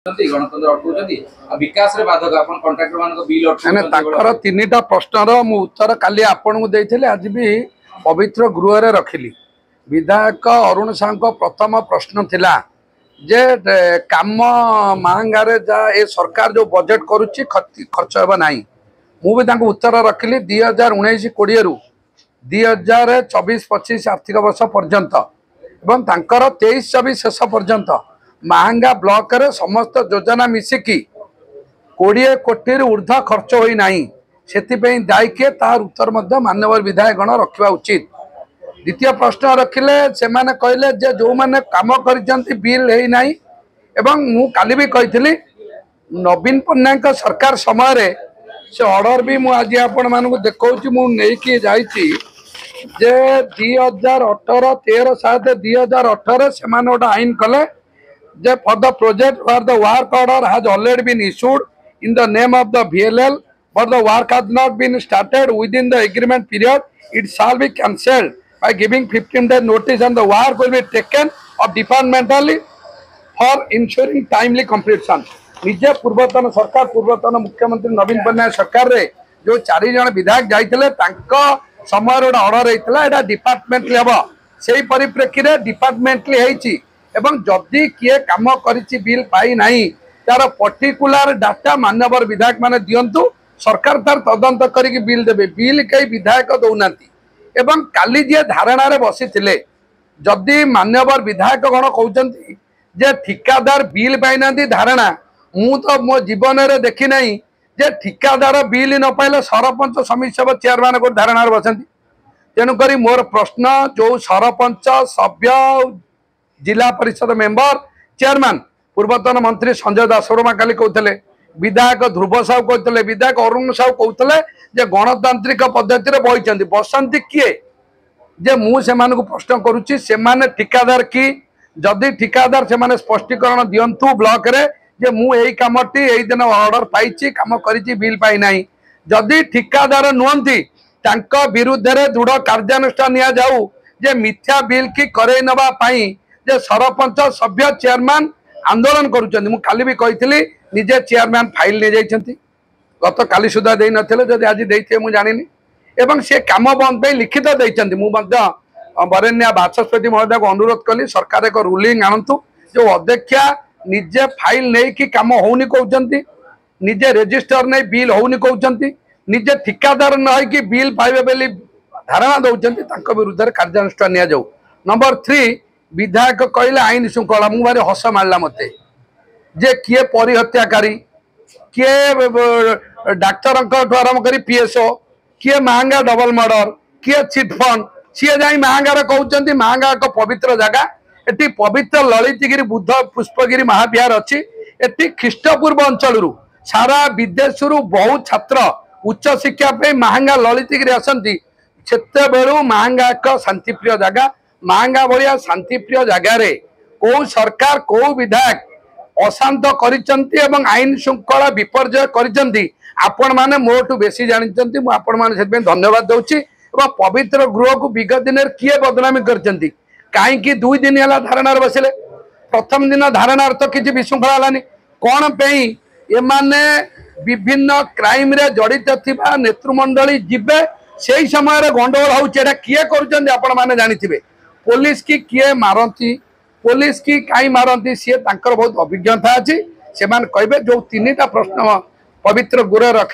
गणतंत्र अटकुचंती विकास रे बाधक अपन कॉन्ट्रैक्टर मान को बिल माने ताकर तीनटा प्रश्नर मु उत्तर काली आपन को देइथिले आज भी पवित्र गृह रे रखिली। विधायक अरुण साह को प्रथम प्रश्न थिला जे काम महंगा रे जा ए सरकार जो बजेट करूची खर्च हेबा नाही। मु भी तांको उत्तर रखिली 2019-20 रु 2024-25 आर्थिक वर्ष पर्यंत एवं तांकर 23-24 शेष पर्यंत महंगा ब्लॉक रे समस्त योजना मिसिकी 20 कोटी ऊर्ध्व खर्च होई नाही। सेतिपई दायी किए तार उत्तर मध्य मान्यवर विधायक गण रखा उचित। द्वितीय प्रश्न रखिले से माने कहले जे जो माने काम करिसंती बिल हेई नाही एवं मु काली भी कहितली नवीन पट्टनायक सरकार समय रे से ऑर्डर भी मु आज आपण मानकु देखौची मु नेई कि जाईची जे 2018-13 साथ 2018 से माने ओटा आइन कले जे for the project where the work order has already been issued in the name of the VLL but the work has not been started within the agreement period, it shall be cancelled by giving 15 days notice and the work will be taken up departmentally for ensuring timely completion। निजे पूर्वतन सरकार पूर्वतन मुख्यमंत्री नवीन पट्टनायक सरकार रे जो 4 जन विधायक जाइथिले तांको समय रे ऑर्डर हेइतला एटा डिपार्टमेंटली हबो सेही परिप्रेक्षी रे डिपार्टमेंटली हेइची एवं जदि किए काम करिछि बिल पाई नाही तार पर्टिकुलर डाटा मान्यवर विधायक माने दियंतु सरकार तार तदंत करिक बिल देबे। बिल कई विधायक दौनाती एवं काली जे धारणा रे बसिथिले जदि मान्यवर विधायक गण कहउचंती जे ठिकादार बिल पाई नांती धारणा मु तो मो जीवन रे देखि नाही जे ठिकादार बिल न पाइले सरपंच समिति सभा चेयरमैन को धारणा रे बसंती। तेनु करी मोर प्रश्न जो सरपंच सभ्य जिला परिषद मेंबर चेयरमैन पूर्वतन मंत्री संजय दास शर्मा काली कहते विधायक ध्रुव साहू कहते विधायक अरुण साहू कहते जे गणतांत्रिक पद्धति रे बहिचंती बसंती किए जे मु से मानकु प्रश्न करूची से माने ठिकादार की जदि ठिकादार से माने स्पष्टीकरण दियंतु ब्लॉक रे जे मु एई कामटी एई दिन ऑर्डर पाइची काम करिची बिल पाई नाही। जदि ठिकादार नुहंती तांको विरुद्ध रे दृढ़ कार्यानुष्ठान निया जाऊ जे मिथ्या बिल की करे नबा पाई जे सरपंच सभ्य चेयरमैन आंदोलन करुचंती। मु काली भी कहितली निजे चेयरमैन फाइल ले जाइछंती गत काली सुधा देई नथिले जदि आज देइथे मु जानिनी एवं से काम बंद पे लिखित देइछंती। मु मध्य बरेण्य बाचस्पति महोदय को अनुरोध कली सरकार एक रूलिंग आनतु जो अध्यक्षा निजे फाइल नहीं कि काम होउनी कहउचंती निजे रजिस्टर नहीं बिल होउनी कहउचंती निजे ठिकादार नहीं कि बिल पाइबे बेली धारणा दउचंती तांको विरुद्ध रे कार्यानुष्ठान निया जाऊ। नंबर 3 विधायक कहले आईन श्रृंखला मु भारी हस मारला मते जे किए परिहत्याकारी किए डाक्तर आरंभ करी पीएसओ किए महंगा डबल मर्डर किए चिटफंड सी जाई महंगा रे कहउचंती महंगा एक पवित्र जगह एटी पवित्र ललितगिरी बुद्ध पुष्पगिरी महाविहार अच्छी एटी ख्रीष्टपूर्व अंचल सारा विदेश बहुत छात्र उच्च शिक्षा पे महंगा ललितगिरी आसती सेते बेलू महंगा एक शांतिप्रिय जगह महंगा भाया शांतिप्रिय जगार कौ सरकार कौ विधायक अशांत करिसंती एवं आईन श्रृंखला विपर्जय करिसंती आपण माने मोटू बेसी जानिसंती मु आपण माने सेत धन्यवाद दउची एवं पवित्र गृह को विगत दिन किए बदनामी करिसंती कहीं 2 दिन है धारणा बसिले प्रथम दिन धारणा तो किसी विशृंखला हलानी कौन पे एमाने विभिन्न क्राइम रे जड़ित थिबा नेतृमंडली जिबे से समय गंडगोल होउछे किए करुचंती आपण माने जानिथिबे पुलिस की किए मारती पुलिस की कहीं मारती सी बहुत अभिज्ञता अच्छी से कहबे जो 3टा प्रश्न पवित्र गृह रखे।